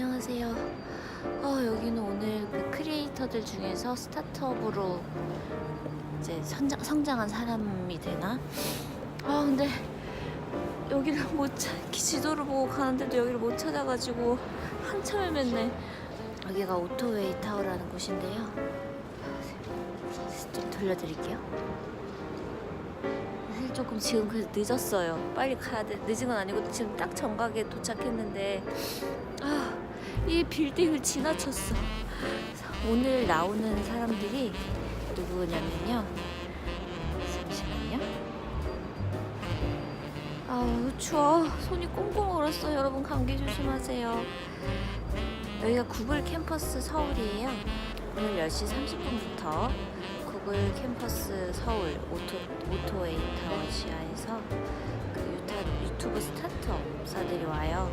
안녕하세요. 여기는 오늘 그 크리에이터들 중에서 스타트업으로 이제 성장한 사람이 되나? 근데 여기를 못 지도를 보고 가는데도 여기를 못 찾아가지고 한참 헤맸네. 여기가 오토웨이 타워라는 곳인데요. 좀 돌려드릴게요. 사실 조금 지금 그래서 늦었어요. 빨리 가야 돼. 늦은 건 아니고 지금 딱 정각에 도착했는데 이 빌딩을 지나쳤어. 오늘 나오는 사람들이 누구냐면요. 잠시만요. 추워. 손이 꽁꽁 얼었어요. 여러분 감기 조심하세요. 여기가 구글 캠퍼스 서울이에요. 오늘 10시 30분부터 구글 캠퍼스 서울 오토웨이 타워 지하에서 그 유튜브 스타트업사들이 와요.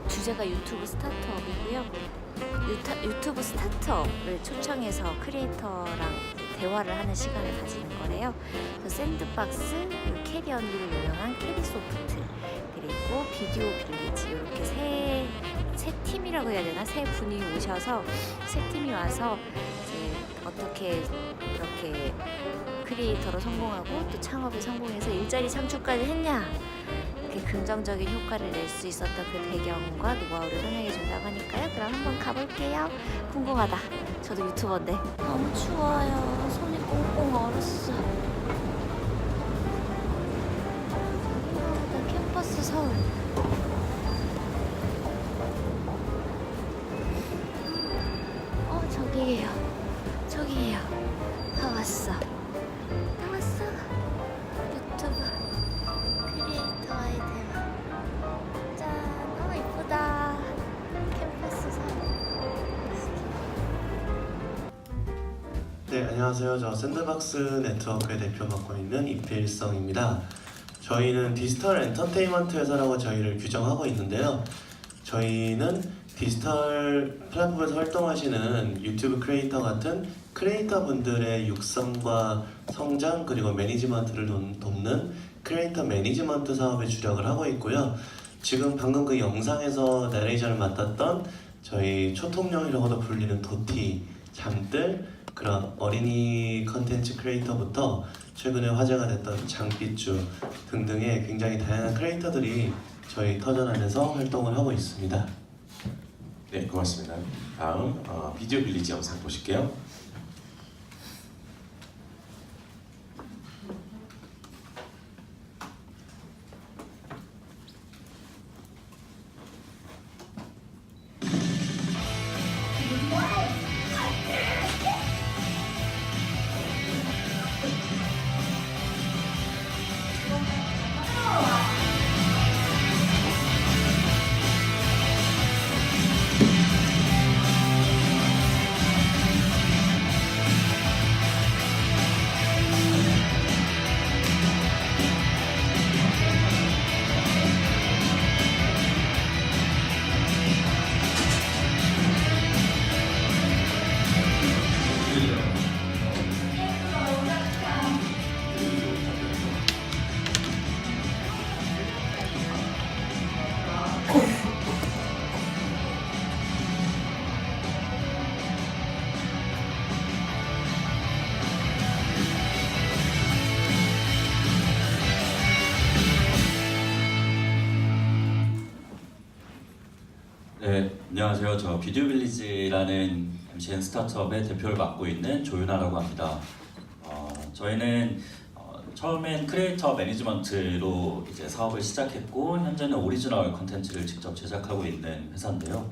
주제가 유튜브 스타트업이고요. 유튜브 스타트업을 초청해서 크리에이터랑 대화를 하는 시간을 가지는 거래요. 그래서 샌드박스, 캐리언으로 유명한 캐리소프트, 그리고 비디오 빌리지 이렇게 세 팀이라고 해야 되나? 세 분이 오셔서 세 팀이 와서 이제 어떻게 이렇게 크리에이터로 성공하고 또 창업에 성공해서 일자리 창출까지 했냐? 이렇게 긍정적인 효과를 낼 수 있었던 그 배경과 노하우를 설명해 준다고 하니까요. 그럼 한번 가볼게요. 궁금하다. 저도 유튜버인데. 너무 추워요. 손이 꽁꽁 얼었어. 여기가 캠퍼스 서울. 저기예요. 다 왔어. 유튜브 크리에이터와의 대화. 짠. 이쁘다. 캠퍼스 서울. 네, 안녕하세요. 저 샌드박스 네트워크의 대표 맡고 있는 임필성입니다. 저희는 디지털 엔터테인먼트 회사라고 저희를 규정하고 있는데요. 저희는 디지털 플랫폼에서 활동하시는 유튜브 크리에이터 같은 크리에이터 분들의 육성과 성장 그리고 매니지먼트를 돕는 크리에이터 매니지먼트 사업에 주력을 하고 있고요. 지금 방금 그 영상에서 내레이션을 맡았던 저희 초통령이라고도 불리는 도티, 잠들, 그런 어린이 컨텐츠 크리에이터부터 최근에 화제가 됐던 장삐쭈 등등의 굉장히 다양한 크리에이터들이 저희 터전 안에서 활동을 하고 있습니다. 네, 고맙습니다. 다음 비디오 빌리지 영상 보실게요. 네, 안녕하세요. 저 비디오 빌리지라는 MCN 스타트업의 대표를 맡고 있는 조윤아라고 합니다. 저희는 처음엔 크리에이터 매니지먼트로 이제 사업을 시작했고 현재는 오리지널 콘텐츠를 직접 제작하고 있는 회사인데요.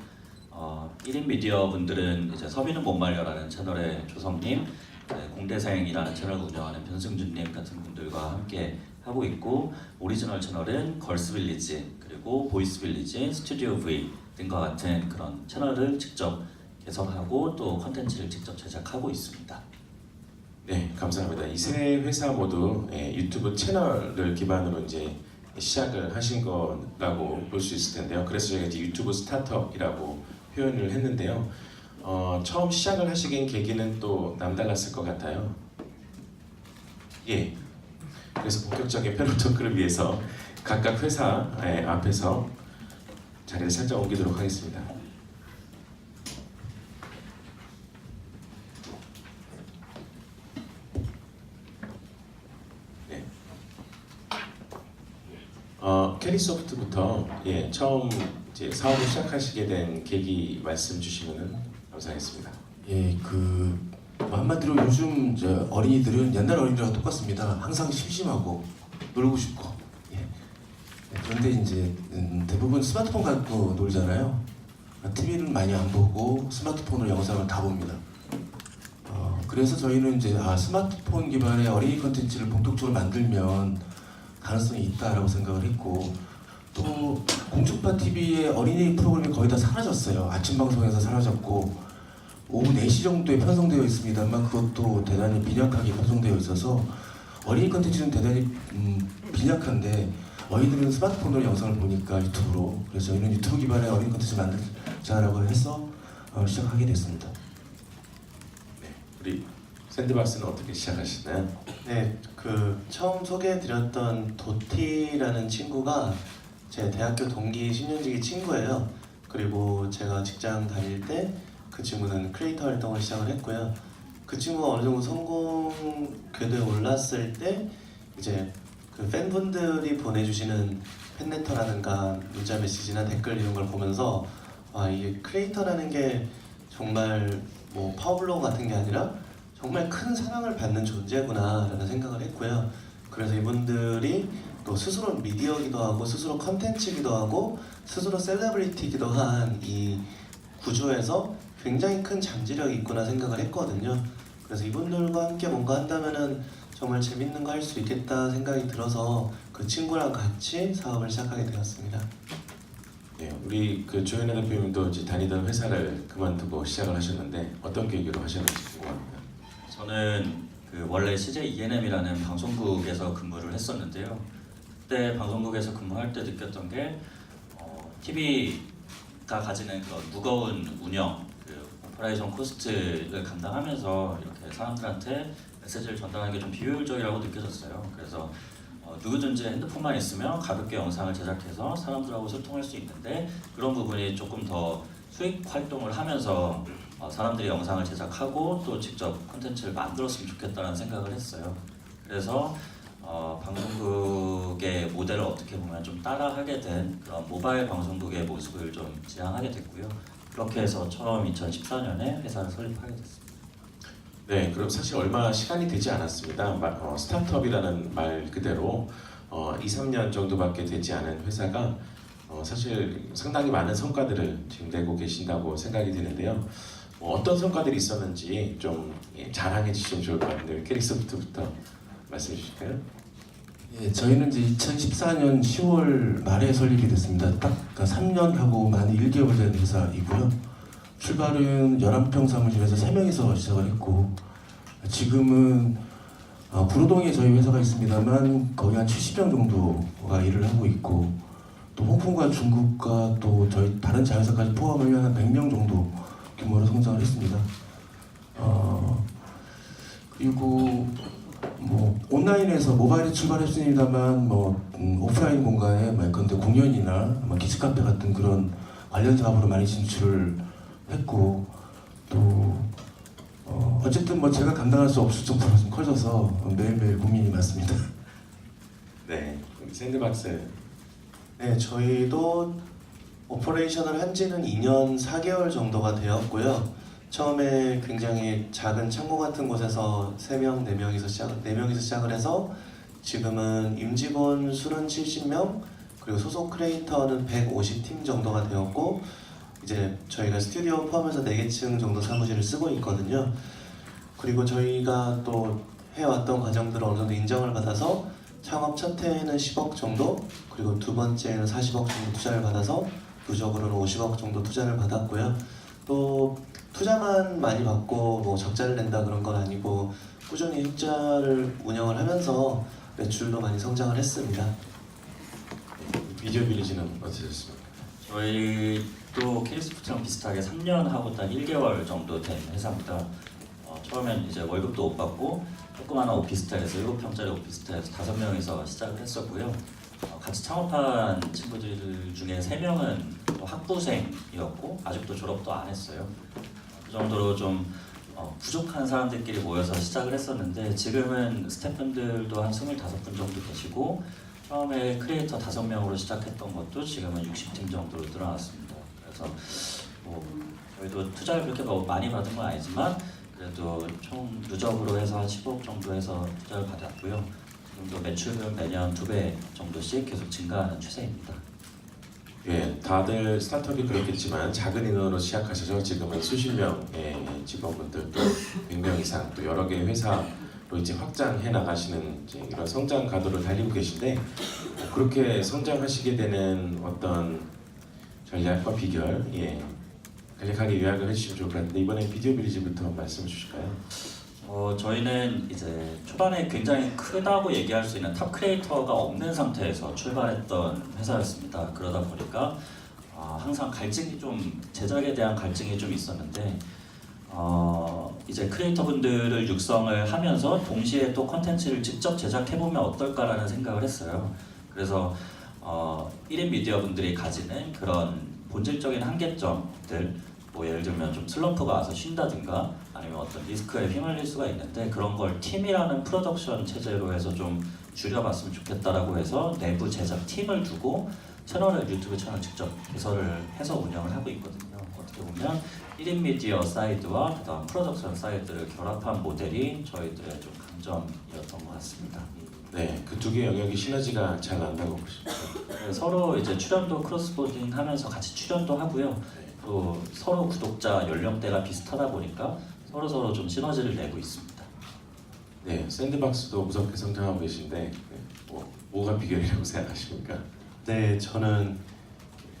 1인 미디어 분들은 이제 서비는 못 말려라는 채널의 조성님, 공대생이라는 채널을 운영하는 변승준님 같은 분들과 함께 하고 있고, 오리지널 채널은 걸스 빌리지, 그리고 보이스 빌리지, 스튜디오 V 등과 같은 그런 채널을 직접 개설하고 또 컨텐츠를 직접 제작하고 있습니다. 네, 감사합니다. 이 세 회사 모두 유튜브 채널을 기반으로 이제 시작을 하신 거라고 볼 수 있을 텐데요. 그래서 저희가 이제 유튜브 스타트업이라고 표현을 했는데요. 처음 시작을 하시긴 계기는 또 남달랐을 것 같아요. 예. 그래서 본격적인 패널 토크를 위해서 각각 회사 앞에서 자리를 살짝 옮기도록 하겠습니다. 네. 캐리소프트부터 처음 이제 사업을 시작하시게 된 계기 말씀 주시면은 감사하겠습니다. 예, 한마디로 요즘 어린이들은 옛날 어린이들과 똑같습니다. 항상 심심하고 놀고 싶고. 예. 그런데 이제 대부분 스마트폰 갖고 놀잖아요. TV는 많이 안 보고 스마트폰으로 영상을 다 봅니다. 그래서 저희는 이제 스마트폰 기반의 어린이 콘텐츠를 본격적으로 만들면 가능성이 있다라고 생각을 했고, 또 공중파 TV의 어린이 프로그램이 거의 다 사라졌어요. 아침 방송에서 사라졌고 오후 4시 정도에 편성되어 있습니다만 그것도 대단히 빈약하게 편성되어 있어서 어린이 콘텐츠는 대단히 빈약한데 어린이들은 스마트폰으로 영상을 보니까 유튜브로, 그래서 저희는 유튜브 기반의 어린이 콘텐츠 만들자라고 해서 시작하게 됐습니다. 네, 우리 샌드박스는 어떻게 시작하시나요? 네, 처음 소개해드렸던 도티라는 친구가 제 대학교 동기 10년지기 친구예요. 그리고 제가 직장 다닐 때 그 친구는 크리에이터 활동을 시작을 했고요. 그 친구가 어느 정도 성공 궤도에 올랐을 때 이제 팬분들이 보내주시는 팬레터라든가 문자 메시지나 댓글 이런 걸 보면서 이게 크리에이터라는 게 정말 뭐 파워블로거 같은 게 아니라 정말 큰 사랑을 받는 존재구나라는 생각을 했고요. 그래서 이분들이 또 스스로 미디어기도 하고 스스로 컨텐츠기도 하고 스스로 셀러브리티기도 한 이 구조에서 굉장히 큰 잠재력이 있구나 생각을 했거든요. 그래서 이분들과 함께 뭔가 한다면은 정말 재밌는 거 할 수 있겠다 생각이 들어서 그 친구랑 같이 사업을 시작하게 되었습니다. 네, 우리 조현아 대표님도 이제 다니던 회사를 그만두고 시작을 하셨는데 어떤 계기로 하셨는지 궁금합니다. 저는 원래 CJ ENM이라는 방송국에서 근무를 했었는데요. 그때 방송국에서 근무할 때 느꼈던 게 TV가 가지는 그런 무거운 운영, 오퍼레이션 코스트를 감당하면서 이렇게 사람들한테 메시지를 전달하는 게 좀 비효율적이라고 느껴졌어요. 그래서 누구든지 핸드폰만 있으면 가볍게 영상을 제작해서 사람들하고 소통할 수 있는데 그런 부분이 조금 더 수익 활동을 하면서 사람들이 영상을 제작하고 또 직접 콘텐츠를 만들었으면 좋겠다는 생각을 했어요. 그래서 방송국의 모델을 어떻게 보면 좀 따라하게 된 그런 모바일 방송국의 모습을 좀 지향하게 됐고요. 그렇게 해서 처음 2014년에 회사를 설립하게 됐습니다. 네, 그럼 사실 얼마 시간이 되지 않았습니다. 스타트업이라는 말 그대로 2-3년 정도밖에 되지 않은 회사가 사실 상당히 많은 성과들을 지금 내고 계신다고 생각이 드는데요. 어떤 성과들이 있었는지 좀 자랑해 주시면 좋을 것 같은데 캐리소프트부터 말씀해 주실까요? 예, 저희는 이제 2014년 10월 말에 설립이 됐습니다. 딱 3년하고 만 1개월 된 회사이고요. 출발은 11평 사무실에서 3명이서 시작을 했고 지금은 구로동에 저희 회사가 있습니다만 거의 한 70명 정도가 일을 하고 있고 또 홍콩과 중국과 또 저희 다른 자회사까지 포함하면 한 100명 정도 규모로 성장을 했습니다. 그리고 온라인에서 모바일에 출발했습니다만 오프라인 공간에 근데 공연이나 키즈카페 같은 그런 관련 사업으로 많이 진출을 했고 또 어쨌든 제가 감당할 수 없을 정도로 좀 커져서 매일매일 고민이 많습니다. 네, 우리 샌드박스. 네, 저희도 오퍼레이션을 한 지는 2년 4개월 정도가 되었고요. 처음에 굉장히 작은 창고 같은 곳에서 3명, 4명이서 시작을 해서 지금은 임직원 수는 70명, 그리고 소속 크리에이터는 150팀 정도가 되었고 이제 저희가 스튜디오 포함해서 4개층 정도 사무실을 쓰고 있거든요. 그리고 저희가 또 해왔던 과정들을 어느 정도 인정을 받아서 창업 첫 해에는 10억 정도, 그리고 두 번째에는 40억 정도 투자를 받아서 누적으로는 50억 정도 투자를 받았고요. 또 투자만 많이 받고 적자를 낸다 그런 건 아니고 꾸준히 흑자를 운영을 하면서 매출도 많이 성장을 했습니다. 비디오 빌리지는 어떠셨습니까? 저희도 캐리소프트랑 비슷하게 3년 하고 딱 1개월 정도 된 회사입니다. 처음엔 이제 월급도 못 받고 조그마한 오피스텔에서 7평짜리 오피스텔에서 5명이서 시작을 했었고요. 같이 창업한 친구들 중에 3명은 또 학부생이었고 아직도 졸업도 안 했어요. 그 정도로 좀 부족한 사람들끼리 모여서 시작을 했었는데 지금은 스태프분들도 한 25분 정도 계시고 처음에 크리에이터 5명으로 시작했던 것도 지금은 60팀 정도로 늘어났습니다. 그래서 뭐 저희도 투자를 그렇게 많이 받은 건 아니지만 그래도 총 누적으로 해서 한 15억 정도 해서 투자를 받았고요. 지금도 매출은 매년 2배 정도씩 계속 증가하는 추세입니다. 예, 다들 스타트업이 그렇겠지만 작은 인원으로 시작하셔서 지금은 수십 명의 직원분들 또 100명 이상 또 여러 개의 회사로 이제 확장해 나가시는 이제 이런 성장 가도를 달리고 계신데 그렇게 성장하시게 되는 어떤 전략과 비결, 예, 간략하게 요약을 해주시면 좋을 것 같은데 이번에 비디오 빌리지부터 말씀해 주실까요? 저희는 이제 초반에 굉장히 크다고 얘기할 수 있는 탑 크리에이터가 없는 상태에서 출발했던 회사였습니다. 그러다 보니까 항상 갈증이 좀 제작에 대한 갈증이 좀 있었는데 이제 크리에이터분들을 육성을 하면서 동시에 또 컨텐츠를 직접 제작해보면 어떨까라는 생각을 했어요. 그래서 1인 미디어 분들이 가지는 그런 본질적인 한계점들 뭐 예를 들면 좀 슬럼프가 와서 쉰다든가 아니면 어떤 리스크에 휘말릴 수가 있는데 그런 걸 팀이라는 프로덕션 체제로 해서 좀 줄여봤으면 좋겠다라고 해서 내부 제작 팀을 두고 유튜브 채널 직접 개설을 해서 운영을 하고 있거든요. 어떻게 보면 1인 미디어 사이드와 그다음 프로덕션 사이드를 결합한 모델이 저희들의 좀 강점이었던 것 같습니다. 네, 그 두 개의 영역이 시너지가 잘 난다고 보십니까? 서로 이제 출연도 크로스보딩 하면서 같이 출연도 하고요. 또 서로 구독자 연령대가 비슷하다 보니까 서로 좀 시너지를 내고 있습니다. 네, 샌드박스도 무섭게 성장하고 계신데 네, 뭐가 비결이라고 생각하십니까? 네, 저는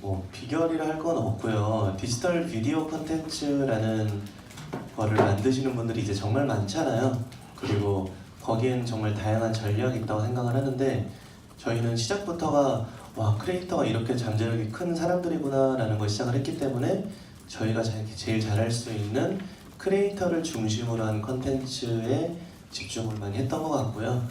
뭐 비결이라 할 건 없고요. 디지털 비디오 콘텐츠라는 거를 만드시는 분들이 이제 정말 많잖아요. 그리고 거기엔 정말 다양한 전략이 있다고 생각을 하는데 저희는 시작부터가 와, 크리에이터가 이렇게 잠재력이 큰 사람들이구나 라는 걸 시작을 했기 때문에 저희가 제일 잘할 수 있는 크리에이터를 중심으로 한 컨텐츠에 집중을 많이 했던 것 같고요.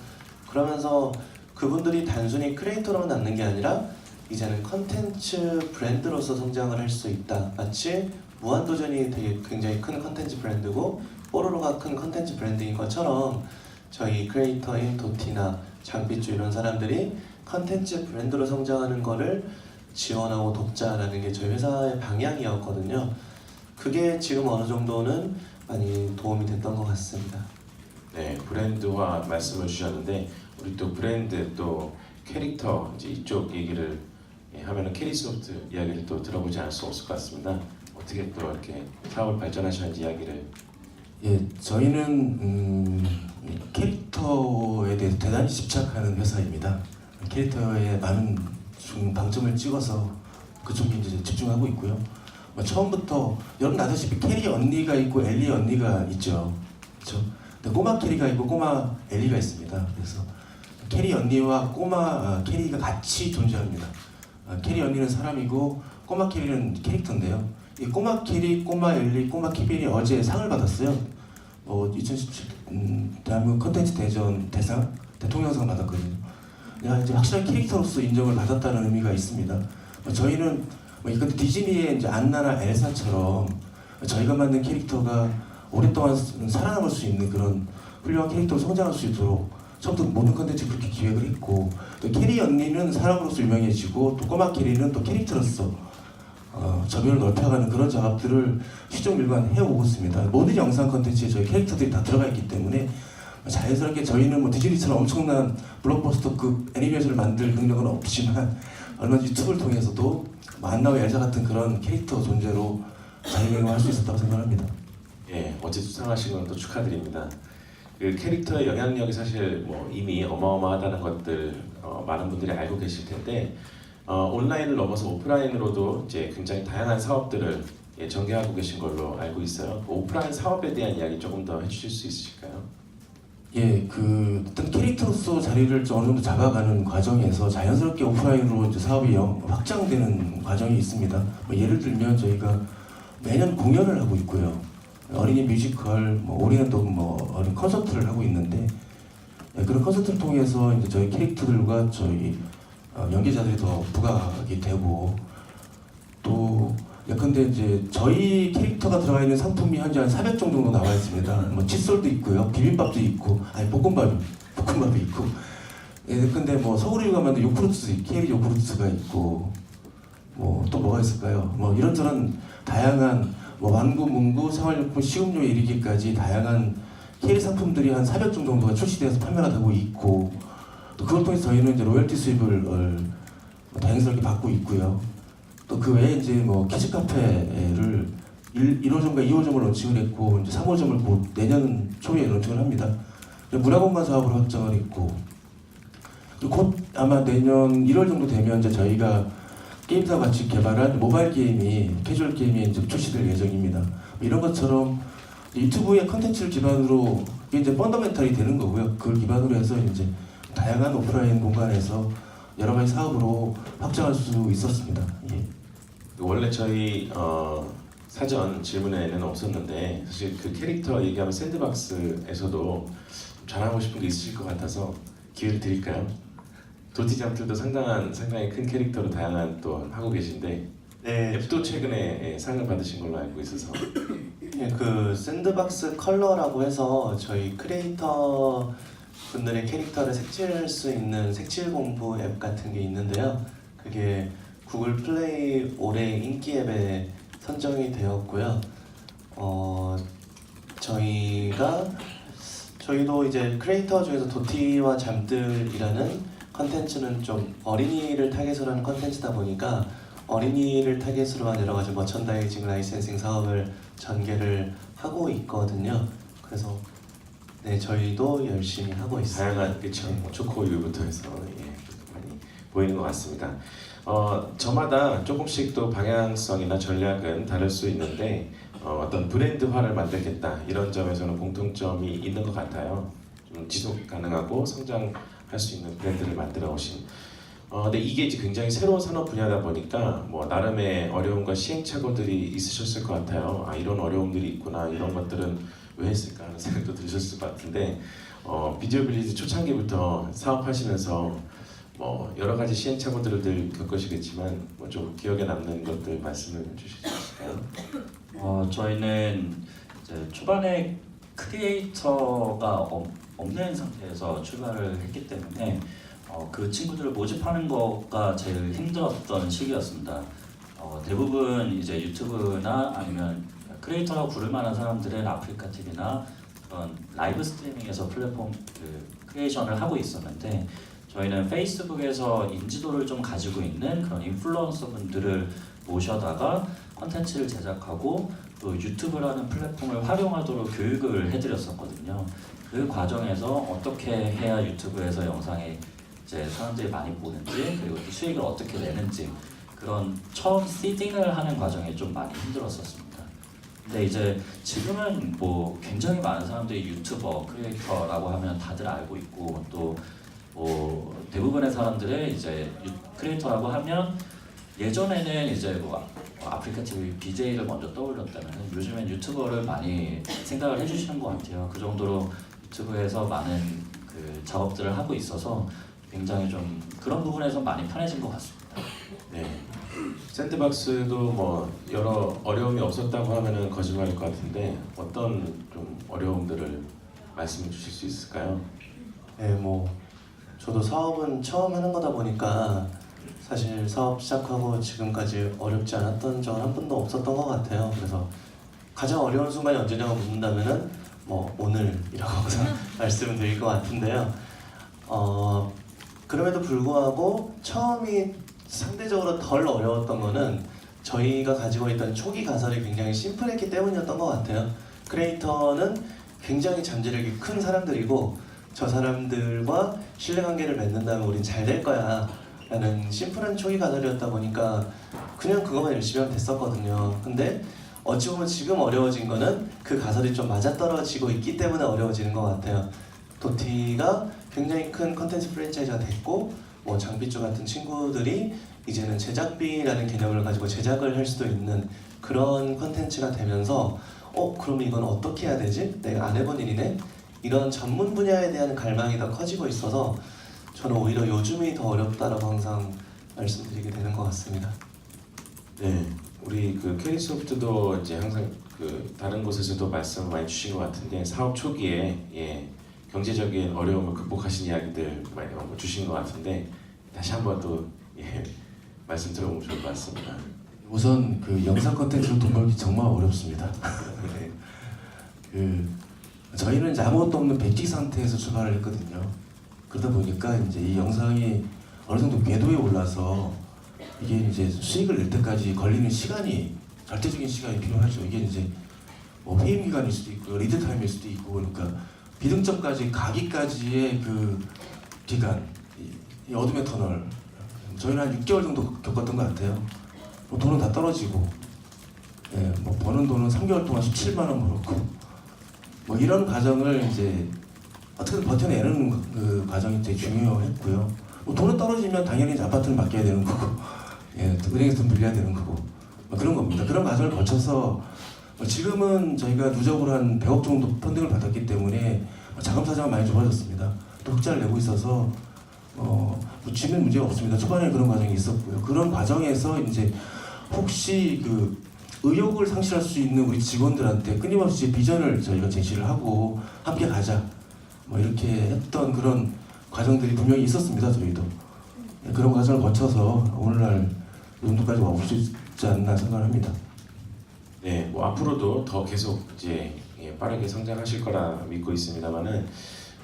그러면서 그분들이 단순히 크리에이터로만 남는 게 아니라 이제는 컨텐츠 브랜드로서 성장을 할 수 있다. 마치 무한도전이 되게 굉장히 큰 컨텐츠 브랜드고 뽀로로가 큰 컨텐츠 브랜드인 것처럼 저희 크리에이터인 도티나 장삐쭈 이런 사람들이 컨텐츠 브랜드로 성장하는 거를 지원하고 돕자라는 게 저희 회사의 방향이었거든요. 그게 지금 어느 정도는 많이 도움이 됐던 것 같습니다. 네, 브랜드화 말씀을 주셨는데 우리 또 브랜드 또 캐릭터 이제 이쪽 얘기를 하면은 캐리소프트 이야기를 또 들어보지 않을 수 없을 것 같습니다. 어떻게 또 이렇게 사업을 발전하셨는지 이야기를. 예, 저희는 캐릭터에 대해서 대단히 집착하는 회사입니다. 캐릭터에 많은 방점을 찍어서 그쪽에 이제 집중하고 있고요. 처음부터 여러분 아시다시피 캐리 언니가 있고 엘리 언니가 있죠, 그렇죠? 꼬마 캐리가 있고 꼬마 엘리가 있습니다. 그래서 캐리 언니와 꼬마 캐리가 같이 존재합니다. 캐리 언니는 사람이고 꼬마 캐리는 캐릭터인데요. 이 꼬마 캐리, 꼬마 엘리, 꼬마 키빈이 어제 상을 받았어요. 2017 대한민국 컨텐츠 대전 대상 대통령상 받았거든요. 이제 확실한 캐릭터로서 인정을 받았다는 의미가 있습니다. 저희는 이건 디즈니의 이제 안나나 엘사처럼 저희가 만든 캐릭터가 오랫동안 살아남을 수 있는 그런 훌륭한 캐릭터로 성장할 수 있도록 처음부터 모든 컨텐츠 그렇게 기획을 했고, 또 캐리 언니는 사람으로서 유명해지고 또 꼬마 캐리는 또 캐릭터로서 저변을 넓혀가는 그런 작업들을 시종일관 해오고 있습니다. 모든 영상 컨텐츠에 저희 캐릭터들이 다 들어가 있기 때문에 자연스럽게 저희는 디즈니처럼 엄청난 블록버스터급 애니메이션을 만들 능력은 없지만 얼마나 유튜브를 통해서도 안나와 엘사 같은 그런 캐릭터 존재로 자리매김할 수 있었다고 생각합니다. 예, 어제 수상하신 건 또 축하드립니다. 그 캐릭터의 영향력이 사실 이미 어마어마하다는 것들 많은 분들이 알고 계실 텐데 온라인을 넘어서 오프라인으로도 이제 굉장히 다양한 사업들을 전개하고 계신 걸로 알고 있어요. 그 오프라인 사업에 대한 이야기 조금 더 해주실 수 있으실까요? 예, 어떤 캐릭터로서 자리를 어느 정도 잡아가는 과정에서 자연스럽게 오프라인으로 이제 사업이 확장되는 과정이 있습니다. 예를 들면 저희가 매년 공연을 하고 있고요. 어린이 뮤지컬, 올해는 또 어린 콘서트를 하고 있는데 그런 콘서트를 통해서 이제 저희 캐릭터들과 저희 연기자들이 더 부각이 되고 또 예컨대 이제 저희 캐릭터가 들어가 있는 상품이 현재 한 400종 정도 나와 있습니다. 뭐 칫솔도 있고요, 비빔밥도 있고, 아니 볶음밥이 있고. 예컨대 뭐 서울이가 만든 요구르트, KL 요구르트가 있고, 뭐 또 뭐가 있을까요? 뭐 이런저런 다양한 뭐 완구, 문구, 생활용품, 식음료에 이르기까지 다양한 KL 상품들이 한 400종 정도가 출시되어서 판매가 되고 있고, 또 그걸 통해서 저희는 이제 로열티 수입을 다행스럽게 받고 있고요. 또 그 외에 이제 뭐 키즈 카페를 1호점과 2호점을 론칭을 했고, 이제 3호점을 곧 내년 초에 론칭을 합니다. 문화공간 사업으로 확장을 했고, 그리고 곧 아마 내년 1월 정도 되면 이제 저희가 게임사와 같이 개발한 모바일 게임이, 캐주얼 게임이 이제 출시될 예정입니다. 이런 것처럼 유튜브의 컨텐츠를 기반으로 이게 이제 펀더멘탈이 되는 거고요. 그걸 기반으로 해서 이제 다양한 오프라인 공간에서 여러 가지 사업으로 확장할 수 있었습니다. 예. 원래 저희 사전 질문에는 없었는데 사실 그 캐릭터 얘기하면 샌드박스에서도 자랑하고 싶은 게 있으실 것 같아서 기회를 드릴까요? 도티잠들도 상당히 큰 캐릭터로 다양한 또 하고 계신데 네, 또 최근에 상을 받으신 걸로 알고 있어서 예, 그 샌드박스 컬러라고 해서 저희 크리에이터 분들의 캐릭터를 색칠할 수 있는 색칠 공부 앱 같은 게 있는데요. 그게 구글 플레이 올해 인기 앱에 선정이 되었고요. 저희도 이제 크리에이터 중에서 도티와 잠들이라는 컨텐츠는 좀 어린이를 타겟으로 하는 컨텐츠다 보니까 어린이를 타겟으로 한 여러 가지 머천다이징 라이센싱 사업을 전개를 하고 있거든요. 그래서 네, 저희도 열심히 하고 있습니다. 다양한 그쵸 초코우유부터 해서 많이 보이는 것 같습니다. 저마다 조금씩 또 방향성이나 전략은 다를 수 있는데 어떤 브랜드화를 만들겠다 이런 점에서는 공통점이 있는 것 같아요. 좀 지속 가능하고 성장할 수 있는 브랜드를 만들어 오신. 근데 이게 이제 굉장히 새로운 산업 분야다 보니까 뭐 나름의 어려움과 시행착오들이 있으셨을 것 같아요. 아 이런 어려움들이 있구나 이런 것들은 왜 했을까 하는 생각도 드셨을 것 같은데 비디오 빌리지 초창기부터 사업하시면서 뭐 여러 가지 시행착오들을 겪으시겠지만 뭐 좀 기억에 남는 것들 말씀을 주실 수 있을까요? 저희는 이제 초반에 크리에이터가 없는 상태에서 출발을 했기 때문에 그 친구들을 모집하는 거가 제일 힘들었던 시기였습니다. 대부분 이제 유튜브나 아니면 크리에이터라고 부를 만한 사람들은 아프리카 TV나 그런 라이브 스트리밍에서 플랫폼 크리에이션을 하고 있었는데 저희는 페이스북에서 인지도를 좀 가지고 있는 그런 인플루언서 분들을 모셔다가 컨텐츠를 제작하고 또 유튜브라는 플랫폼을 활용하도록 교육을 해드렸었거든요. 그 과정에서 어떻게 해야 유튜브에서 영상이 이제 사람들이 많이 보는지 그리고 또 수익을 어떻게 내는지 그런 처음 시딩을 하는 과정이 좀 많이 힘들었었습니다. 근데 이제 지금은 뭐 굉장히 많은 사람들이 유튜버, 크리에이터라고 하면 다들 알고 있고 또 뭐 대부분의 사람들의 이제 크리에이터라고 하면 예전에는 이제 뭐 아프리카 TV BJ를 먼저 떠올렸다면 요즘엔 유튜버를 많이 생각을 해주시는 것 같아요. 그 정도로 유튜브에서 많은 그 작업들을 하고 있어서 굉장히 좀 그런 부분에서 많이 편해진 것 같습니다. 네. 샌드박스도 뭐 여러 어려움이 없었다고 하면은 거짓말일 것 같은데 어떤 좀 어려움들을 말씀해 주실 수 있을까요? 네, 뭐 저도 사업은 처음 하는 거다 보니까 사실 사업 시작하고 지금까지 어렵지 않았던 적은 한 번도 없었던 것 같아요. 그래서 가장 어려운 순간이 언제냐고 묻는다면은 뭐 오늘이라고 말씀드릴 것 같은데요. 그럼에도 불구하고 처음이 상대적으로 덜 어려웠던 거는 저희가 가지고 있던 초기 가설이 굉장히 심플했기 때문이었던 것 같아요. 크리에이터는 굉장히 잠재력이 큰 사람들이고 저 사람들과 신뢰관계를 맺는다면 우린 잘 될 거야 라는 심플한 초기 가설이었다 보니까 그냥 그거만 열심히 하면 됐었거든요. 근데 어찌 보면 지금 어려워진 거는 그 가설이 좀 맞아떨어지고 있기 때문에 어려워지는 것 같아요. 도티가 굉장히 큰 컨텐츠 프랜차이즈가 됐고 뭐 장비주 같은 친구들이 이제는 제작비라는 개념을 가지고 제작을 할 수도 있는 그런 컨텐츠가 되면서 그럼 이건 어떻게 해야 되지? 내가 안 해본 일이네? 이런 전문 분야에 대한 갈망이 더 커지고 있어서 저는 오히려 요즘이 더 어렵다라고 항상 말씀드리게 되는 것 같습니다. 네, 우리 그 캐리소프트도 이제 항상 그 다른 곳에서도 말씀 많이 주신 것 같은데 사업 초기에 경제적인 어려움을 극복하신 이야기들 많이 주신 것 같은데 다시 한번 또 말씀 들어보면 좋을 것 같습니다. 우선 그 영상 콘텐츠로 돈 벌기 정말 어렵습니다. 네. 그 저희는 이제 아무것도 없는 백지 상태에서 출발을 했거든요. 그러다 보니까 이제 이 영상이 어느 정도 궤도에 올라서 이게 이제 수익을 낼 때까지 걸리는 시간이 절대적인 시간이 필요하죠. 이게 이제 뭐 회의 기간일 수도 있고 리드 타임일 수도 있고 그러니까 비등점까지 가기까지의 그 기간, 이 어둠의 터널. 저희는 한 6개월 정도 겪었던 것 같아요. 뭐 돈은 다 떨어지고, 뭐 버는 돈은 3개월 동안 17만 원 벌었고, 뭐 이런 과정을 이제 어떻게든 버텨내는 그 과정이 되게 중요했고요. 뭐 돈은 떨어지면 당연히 이제 아파트를 맡겨야 되는 거고, 은행에서 돈 빌려야 되는 거고, 뭐 그런 겁니다. 그런 과정을 거쳐서 지금은 저희가 누적으로 한 100억 정도 펀딩을 받았기 때문에 자금 사정은 많이 좋아졌습니다. 또 흑자를 내고 있어서 뭐 지금 문제가 없습니다. 초반에 그런 과정이 있었고요. 그런 과정에서 이제 혹시 그 의욕을 상실할 수 있는 우리 직원들한테 끊임없이 비전을 저희가 제시를 하고 함께 가자 뭐 이렇게 했던 그런 과정들이 분명히 있었습니다. 저희도 그런 과정을 거쳐서 오늘날 이 정도까지 와올 수 있지 않나 생각합니다. 네, 뭐 앞으로도 더 계속 이제 빠르게 성장하실 거라 믿고 있습니다만은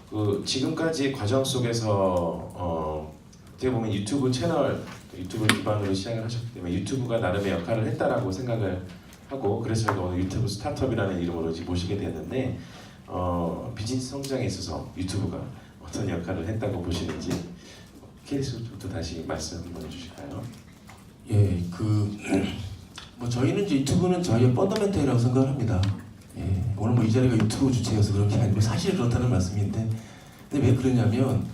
그 지금까지 과정 속에서 어떻게 보면 유튜브 채널, 유튜브 기반으로 시작을 하셨기 때문에 유튜브가 나름의 역할을 했다라고 생각을 하고 그래서 저희가 오늘 유튜브 스타트업이라는 이름으로 이제 모시게 됐는데 비즈니스 성장에 있어서 유튜브가 어떤 역할을 했다고 보시는지 캐리스부터 다시 말씀 한번 해주실까요? 뭐 저희는 이제 유튜브는 저희의 펀더멘털이라고 생각을 합니다. 오늘 뭐 이 자리가 유튜브 주체여서 그런 게 아니고 사실 그렇다는 말씀인데, 근데 왜 그러냐면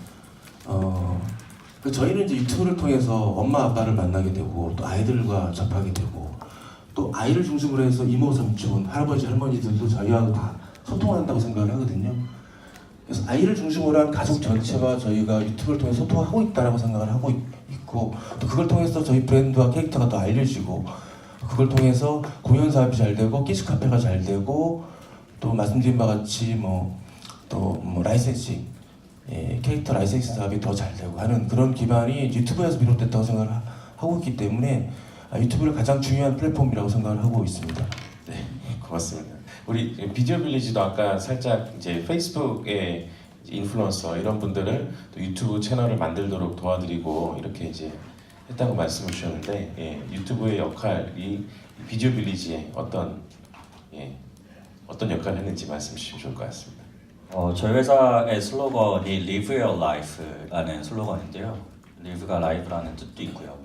저희는 이제 유튜브를 통해서 엄마 아빠를 만나게 되고 또 아이들과 접하게 되고 또 아이를 중심으로 해서 이모 삼촌 할아버지 할머니들도 저희하고 다 소통한다고 생각을 하거든요. 그래서 아이를 중심으로 한 가족 전체와 저희가 유튜브를 통해 소통하고 있다라고 생각을 하고 있고 또 그걸 통해서 저희 브랜드와 캐릭터가 더 알려지고 그걸 통해서 공연 사업이 잘 되고 키즈 카페가 잘 되고 또 말씀드린 바와 같이 또 라이센싱 캐릭터 라이센싱 사업이 더 잘 되고 하는 그런 기반이 유튜브에서 비롯됐다고 생각을 하고 있기 때문에 유튜브를 가장 중요한 플랫폼이라고 생각을 하고 있습니다. 네, 고맙습니다. 우리 비디오 빌리지도 아까 살짝 이제 페이스북의 인플루언서 이런 분들을 또 유튜브 채널을 만들도록 도와드리고 이렇게 이제 했다고 말씀을 주셨는데 유튜브의 역할이 비디오 빌리지에 어떤 역할을 했는지 말씀 주시면 좋을 것 같습니다. 저희 회사의 슬로건이 Live Your Life라는 슬로건인데요. Live가 Live라는 뜻도 있고요.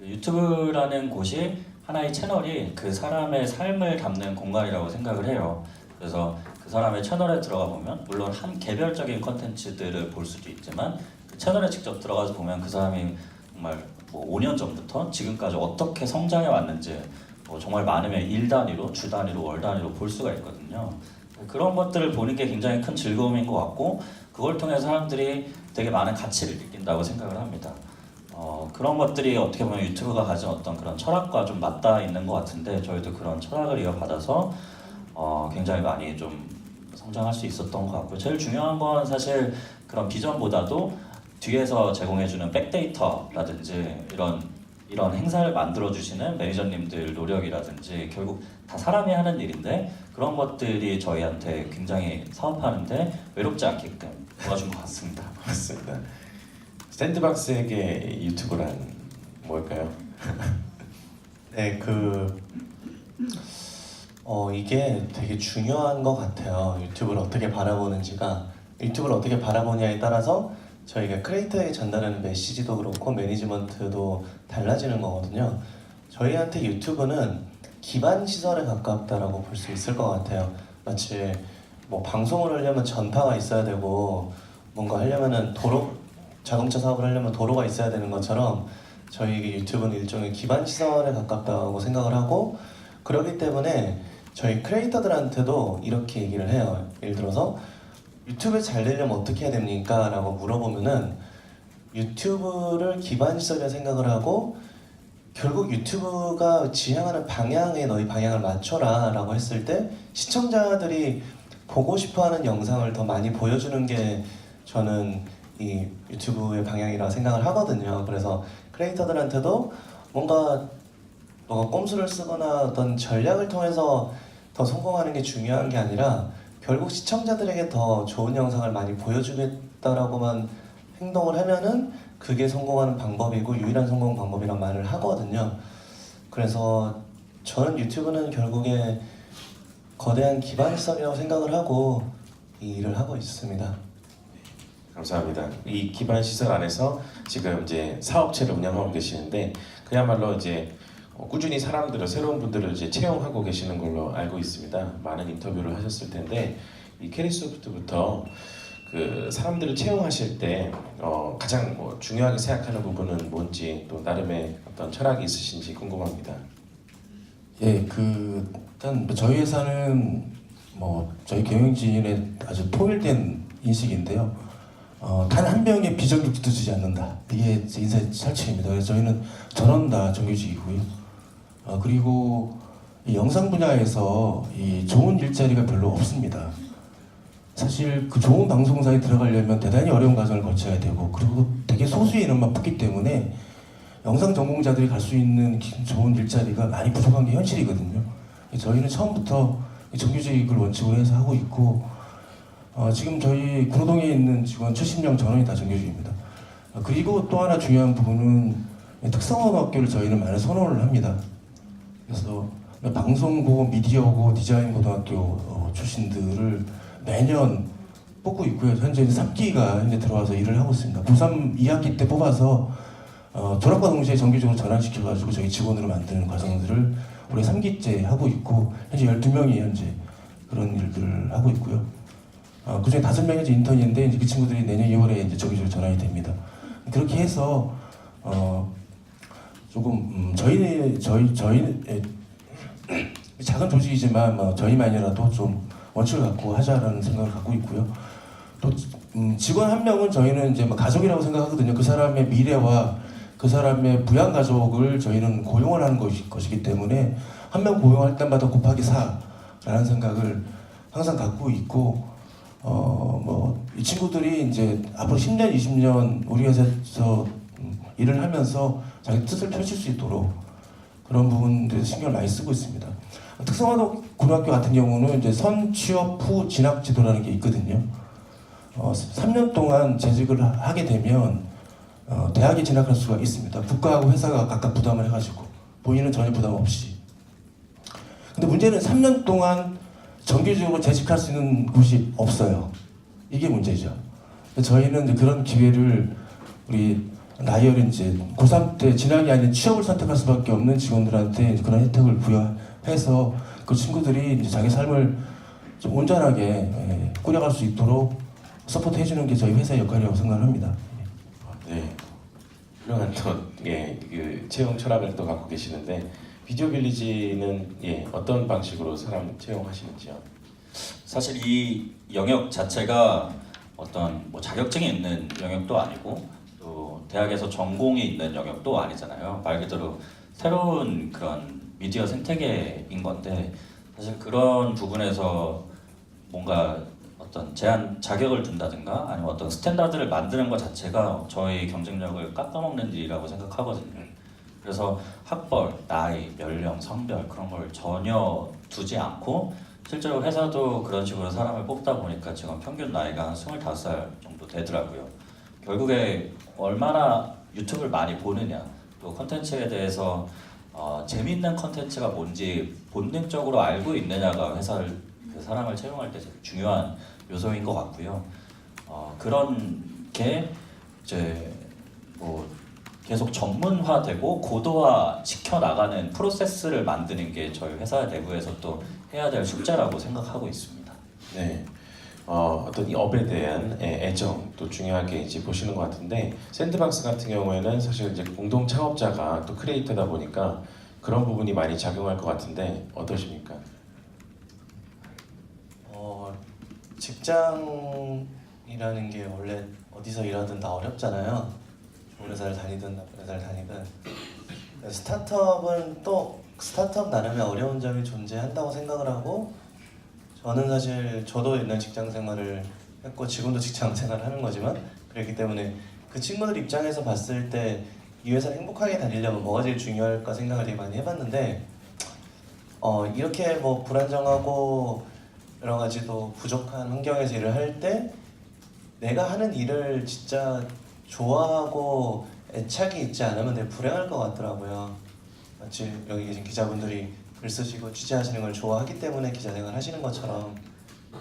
유튜브라는 곳이 하나의 채널이 그 사람의 삶을 담는 공간이라고 생각을 해요. 그래서 그 사람의 채널에 들어가 보면 물론 한 개별적인 컨텐츠들을 볼 수도 있지만 그 채널에 직접 들어가서 보면 그 사람이 정말 뭐 5년 전부터 지금까지 어떻게 성장해 왔는지 정말 많으면 일 단위로, 주 단위로, 월 단위로 볼 수가 있거든요. 그런 것들을 보는 게 굉장히 큰 즐거움인 것 같고 그걸 통해 사람들이 되게 많은 가치를 느낀다고 생각을 합니다. 그런 것들이 어떻게 보면 유튜브가 가진 어떤 그런 철학과 좀 맞닿아 있는 것 같은데 저희도 그런 철학을 이어받아서 굉장히 많이 좀 성장할 수 있었던 것 같고요. 제일 중요한 건 사실 그런 비전보다도 뒤에서 제공해주는 백데이터라든지 이런 행사를 만들어주시는 매니저님들 노력이라든지 결국 다 사람이 하는 일인데 그런 것들이 저희한테 굉장히 사업하는데 외롭지 않게끔 도와준 것 같습니다. 맞습니다. 샌드박스에게 유튜브란 뭘까요? 네, 이게 되게 중요한 것 같아요. 유튜브를 어떻게 바라보는지가 유튜브를 어떻게 바라보냐에 따라서 저희가 크리에이터에게 전달하는 메시지도 그렇고 매니지먼트도 달라지는 거거든요. 저희한테 유튜브는 기반 시설에 가깝다라고 볼 수 있을 것 같아요. 마치 뭐 방송을 하려면 전파가 있어야 되고 뭔가 하려면은 자동차 사업을 하려면 도로가 있어야 되는 것처럼 저희 유튜브는 일종의 기반 시설에 가깝다고 생각을 하고 그렇기 때문에 저희 크리에이터들한테도 이렇게 얘기를 해요. 예를 들어서 유튜브에 잘 되려면 어떻게 해야 됩니까? 라고 물어보면은 유튜브를 기반 시설이라 생각을 하고 결국 유튜브가 지향하는 방향에 너희 방향을 맞춰라 라고 했을 때 시청자들이 보고 싶어하는 영상을 더 많이 보여주는 게 저는 이 유튜브의 방향이라고 생각을 하거든요. 그래서 크리에이터들한테도 뭔가 너가 꼼수를 쓰거나 어떤 전략을 통해서 더 성공하는 게 중요한 게 아니라 결국 시청자들에게 더 좋은 영상을 많이 보여주겠다라고만 행동을 하면은 그게 성공하는 방법이고 유일한 성공 방법이란 말을 하거든요. 그래서 저는 유튜브는 결국에 거대한 기반시설이라고 생각을 하고 이 일을 하고 있습니다. 감사합니다. 이 기반 시설 안에서 지금 이제 사업체를 운영하고 계시는데 그야말로 이제 꾸준히 사람들을 새로운 분들을 이제 채용하고 계시는 걸로 알고 있습니다. 많은 인터뷰를 하셨을 텐데 이 캐리소프트부터 그 사람들을 채용하실 때 가장 뭐 중요하게 생각하는 부분은 뭔지 또 나름의 어떤 철학이 있으신지 궁금합니다. 예, 일단 저희 회사는 저희 경영진의 아주 통일된 인식인데요. 단 한 명의 비정규직도 주지 않는다. 이게 제 인사의 철칙입니다. 그래서 저희는 전원 다 정규직이고요. 그리고 이 영상 분야에서 이 좋은 일자리가 별로 없습니다. 사실 그 좋은 방송사에 들어가려면 대단히 어려운 과정을 거쳐야 되고 그리고 되게 소수의 인원만 붙기 때문에 영상 전공자들이 갈 수 있는 좋은 일자리가 많이 부족한 게 현실이거든요. 저희는 처음부터 정규직을 원칙으로 해서 하고 있고 지금 저희 구로동에 있는 직원 70명 전원이 다 정규직입니다. 그리고 또 하나 중요한 부분은 특성화학교를 저희는 많이 선호를 합니다. 그래서 방송고, 미디어고, 디자인고등학교 출신들을 매년 뽑고 있고요. 현재 3기가 현재 들어와서 일을 하고 있습니다. 고3 2학기 때 뽑아서 졸업과 동시에 정규직으로 전환시켜가지고 저희 직원으로 만드는 과정들을 올해 3기째 하고 있고 현재 12명이 현재 그런 일들을 하고 있고요. 그중에 5명이 이제 인턴인데 이제 그 친구들이 내년 2월에 이제 정규직으로 전환이 됩니다. 그렇게 해서 조금 저희는 작은 조직이지만 저희만이라도 좀 원칙을 갖고 하자라는 생각을 갖고 있고요. 또 직원 한 명은 저희는 이제 가족이라고 생각하거든요. 그 사람의 미래와 그 사람의 부양 가족을 저희는 고용을 하는 것이기 때문에 한 명 고용할 때마다 곱하기 4라는 생각을 항상 갖고 있고 이 친구들이 이제 앞으로 10년, 20년 우리 회사에서 일을 하면서 자기 뜻을 펼칠 수 있도록 그런 부분들에 신경을 많이 쓰고 있습니다. 특성화도 고등학교 같은 경우는 이제 선취업 후 진학 지도라는 게 있거든요. 3년 동안 재직을 하게 되면 대학에 진학할 수가 있습니다. 국가하고 회사가 각각 부담을 해가지고 본인은 전혀 부담 없이. 근데 문제는 3년 동안 정규직으로 재직할 수 있는 곳이 없어요. 이게 문제죠. 저희는 이제 그런 기회를 우리 나이어린 이제 고3 때 진학이 아닌 취업을 선택할 수밖에 없는 직원들한테 그런 혜택을 부여해서 그 친구들이 이제 자기 삶을 좀 온전하게 꾸려갈 수 있도록 서포트 해주는 게 저희 회사의 역할이라고 생각합니다. 네, 훌륭한 그 채용 철학을 또 갖고 계시는데 비디오 빌리지는 어떤 방식으로 사람 채용하시는지요? 사실 이 영역 자체가 어떤 뭐 자격증이 있는 영역도 아니고 또 대학에서 전공이 있는 영역도 아니잖아요. 말 그대로 새로운 그런 미디어 생태계인 건데 사실 그런 부분에서 뭔가 어떤 제한 자격을 둔다든가 아니면 어떤 스탠다드를 만드는 것 자체가 저희 경쟁력을 깎아먹는 일이라고 생각하거든요. 그래서 학벌, 나이, 연령, 성별 그런 걸 전혀 두지 않고 실제로 회사도 그런 식으로 사람을 뽑다 보니까 지금 평균 나이가 한 25살 정도 되더라고요. 결국에 얼마나 유튜브를 많이 보느냐 또 컨텐츠에 대해서 재미있는 컨텐츠가 뭔지 본능적으로 알고 있느냐가 회사를 그 사람을 채용할 때 제일 중요한 요소인 것 같고요. 그런 게 이제 뭐 계속 전문화되고 고도화 시켜 나가는 프로세스를 만드는 게 저희 회사 내부에서 또 해야 될 숙제라고 생각하고 있습니다. 네, 어떤 이 업에 대한 애정 또 중요하게 이제 보시는 것 같은데 샌드박스 같은 경우에는 사실 이제 공동 창업자가 또 크리에이터다 보니까 그런 부분이 많이 작용할 것 같은데 어떠십니까? 직장이라는 게 원래 어디서 일하든 다 어렵잖아요. 좋은 회사를 다니든 나쁜 회사를 다니든 스타트업은 또 스타트업 나름의 어려운 점이 존재한다고 생각을 하고, 저는 사실 저도 옛날 직장 생활을 했고 지금도 직장 생활을 하는 거지만, 그렇기 때문에 그 친구들 입장에서 봤을 때 이 회사를 행복하게 다니려면 뭐가 제일 중요할까 생각을 되게 많이 해봤는데, 이렇게 뭐 불안정하고 여러 가지 또 부족한 환경에서 일을 할 때 내가 하는 일을 진짜 좋아하고 애착이 있지 않으면 되게 불행할 것 같더라고요. 마치 여기 계신 기자분들이 글 쓰시고 취재하시는 걸 좋아하기 때문에 기자 생활 하시는 것처럼.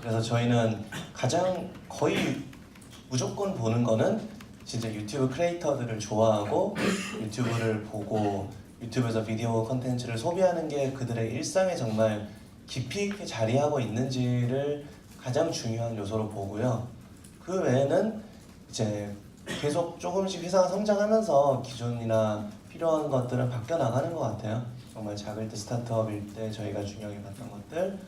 그래서 저희는 가장 거의 무조건 보는 거는 진짜 유튜브 크리에이터들을 좋아하고 유튜브를 보고 유튜브에서 비디오 컨텐츠를 소비하는 게 그들의 일상에 정말 깊이 있게 자리하고 있는지를 가장 중요한 요소로 보고요. 그 외에는 이제 계속 조금씩 회사가 성장하면서 기존이나 필요한 것들은 바뀌어 나가는 것 같아요. 정말 작을 때 스타트업일 때 저희가 중요하게 봤던 것들,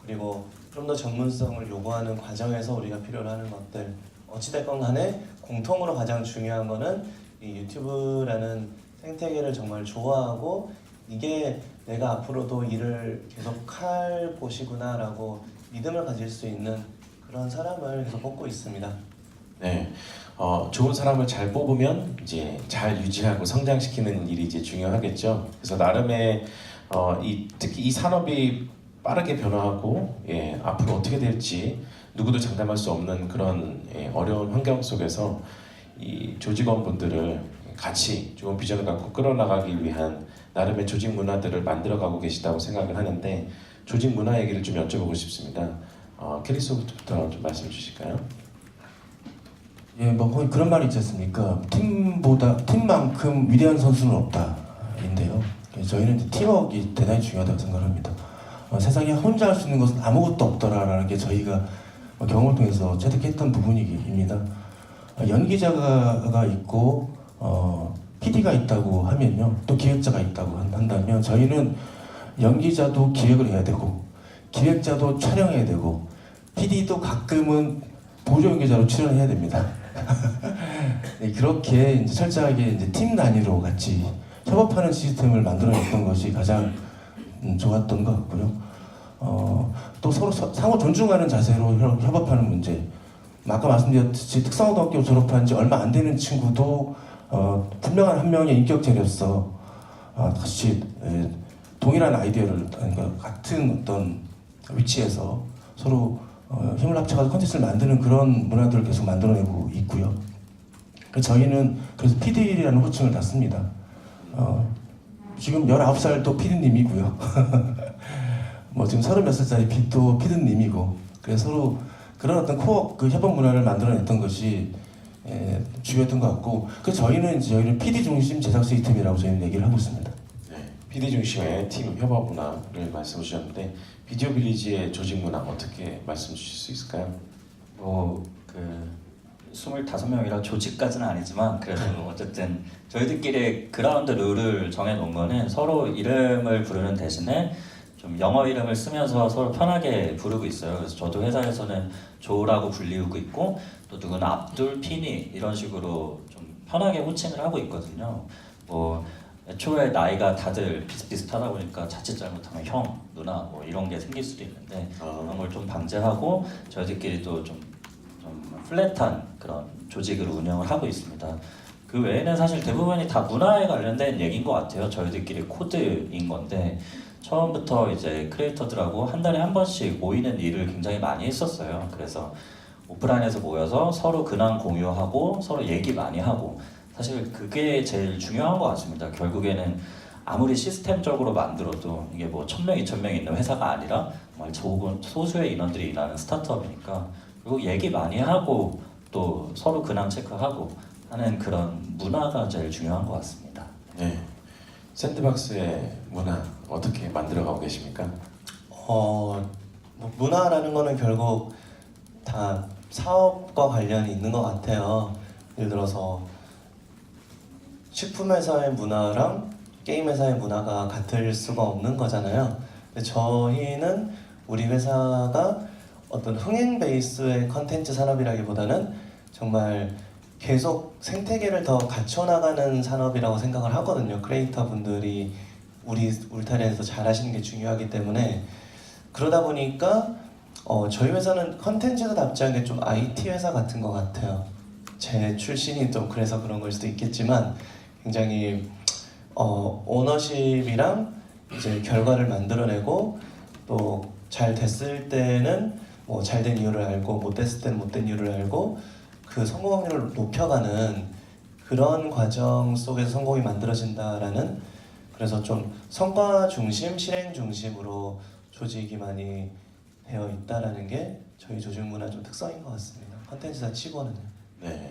그리고 좀 더 전문성을 요구하는 과정에서 우리가 필요로 하는 것들, 어찌됐건 간에 공통으로 가장 중요한 거는 이 유튜브라는 생태계를 정말 좋아하고 이게 내가 앞으로도 일을 계속 할 곳이구나 라고 믿음을 가질 수 있는 그런 사람을 계속 뽑고 있습니다. 네, 좋은 사람을 잘 뽑으면 이제 잘 유지하고 성장시키는 일이 이제 중요하겠죠. 그래서 나름의 특히 이 산업이 빠르게 변화하고 앞으로 어떻게 될지 누구도 장담할 수 없는 그런 어려운 환경 속에서 이 조직원분들을 같이 좋은 비전을 갖고 끌어나가기 위한 나름의 조직 문화들을 만들어가고 계시다고 생각을 하는데, 조직 문화 얘기를 좀 여쭤보고 싶습니다. 캐리소부터 좀 말씀 주실까요? 예, 뭐 거의 그런 말이 있지 않습니까? 팀만큼 위대한 선수는 없다인데요. 저희는 이제 팀워크가 대단히 중요하다고 생각합니다. 세상에 혼자 할 수 있는 것은 아무것도 없더라라는 게 저희가 경험을 통해서 체득했던 부분입니다. 연기자가 있고 PD가 있다고 하면요, 또 기획자가 있다고 한다면 저희는 연기자도 기획을 해야 되고 기획자도 촬영해야 되고 PD도 가끔은 보조 연기자로 출연해야 됩니다. 네, 그렇게 이제 철저하게 이제 팀 단위로 같이 협업하는 시스템을 만들어냈던 것이 가장 좋았던 것 같고요. 또 서로 상호 존중하는 자세로 협업하는 문제. 아까 말씀드렸듯이 특성고등학교 졸업한 지 얼마 안 되는 친구도 분명한 한 명의 인격체로서 같이 동일한 아이디어를, 그러니까 같은 어떤 위치에서 서로 힘을 합쳐서 컨텐츠를 만드는 그런 문화들을 계속 만들어내고 있고요. 저희는 그래서 PD라는 호칭을 다 씁니다. 지금 19살도 PD님이고요. 뭐 지금 30몇 살짜리 또 PD님이고, 그래서 서로 그런 어떤 코어 그 협업 문화를 만들어냈던 것이 주요했던 것 같고, 저희는 PD 중심 제작 시스템이라고 저희는 얘기를 하고 있습니다. 네, PD 중심의 팀 협업 문화를 말씀 주셨는데, 비디오 빌리지의 조직 문화 어떻게 말씀 주실 수 있을까요? 25명이라 조직까지는 아니지만 그래도 어쨌든 저희들끼리 그라운드 룰을 정해놓은 거는 서로 이름을 부르는 대신에 좀 영어 이름을 쓰면서 서로 편하게 부르고 있어요. 그래서 저도 회사에서는 조라고 불리우고 있고, 또 누구는 압둘, 피니 이런 식으로 좀 편하게 호칭을 하고 있거든요. 뭐 애초에 나이가 다들 비슷비슷하다 보니까 자칫 잘못하면 형, 누나 뭐 이런 게 생길 수도 있는데 그런 걸 좀 방지하고 저희들끼리도 좀 플랫한 그런 조직으로 운영을 하고 있습니다. 그 외에는 사실 대부분이 다 문화에 관련된 얘기인 것 같아요. 저희들끼리 코드인 건데, 처음부터 이제 크리에이터들하고 한 달에 한 번씩 모이는 일을 굉장히 많이 했었어요. 그래서 오프라인에서 모여서 서로 근황 공유하고 서로 얘기 많이 하고, 사실 그게 제일 중요한 것 같습니다. 결국에는 아무리 시스템적으로 만들어도 이게 뭐 1000명, 2000명 있는 회사가 아니라 정말 소수의 인원들이 일하는 스타트업이니까, 그리고 얘기 많이 하고 또 서로 근황 체크하고 하는 그런 문화가 제일 중요한 것 같습니다. 네, 샌드박스의 문화 어떻게 만들어가고 계십니까? 뭐 문화라는 거는 결국 다 사업과 관련이 있는 것 같아요. 예를 들어서 식품 회사의 문화랑 게임 회사의 문화가 같을 수가 없는 거잖아요. 근데 저희는 우리 회사가 어떤 흥행 베이스의 컨텐츠 산업이라기보다는 정말 계속 생태계를 더 갖춰나가는 산업이라고 생각을 하거든요. 크리에이터 분들이 우리 울타리에서 잘하시는 게 중요하기 때문에 그러다 보니까 저희 회사는 컨텐츠에서답지 않게 좀 IT 회사 같은 것 같아요. 제 출신이 좀 그래서 그런 걸 수도 있겠지만 굉장히 오너십이랑 이제 결과를 만들어내고 또 잘 됐을 때는 뭐 잘 된 이유를 알고 못 됐을 때는 못 된 이유를 알고 그 성공 확률을 높여가는 그런 과정 속에서 성공이 만들어진다라는, 그래서 좀 성과 중심, 실행 중심으로 조직이 많이 되어 있다라는 게 저희 조직 문화 좀 특성인 것 같습니다. 컨텐츠사 치고는요. 네.